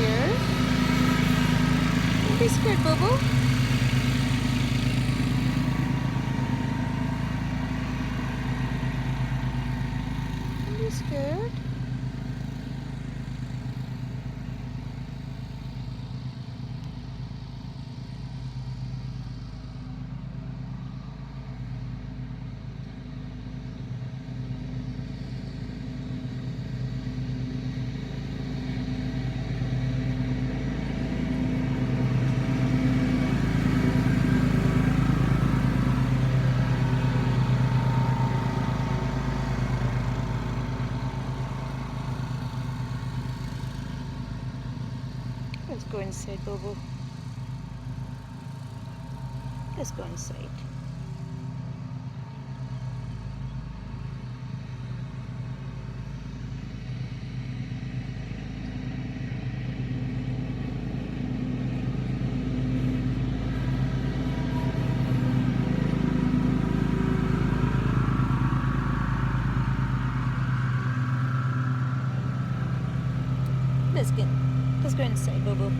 scared. Don't be scared, Boo-Boo. Don't be scared. Let's go inside, Bobo. Let's go inside. Let's go inside, Bobo.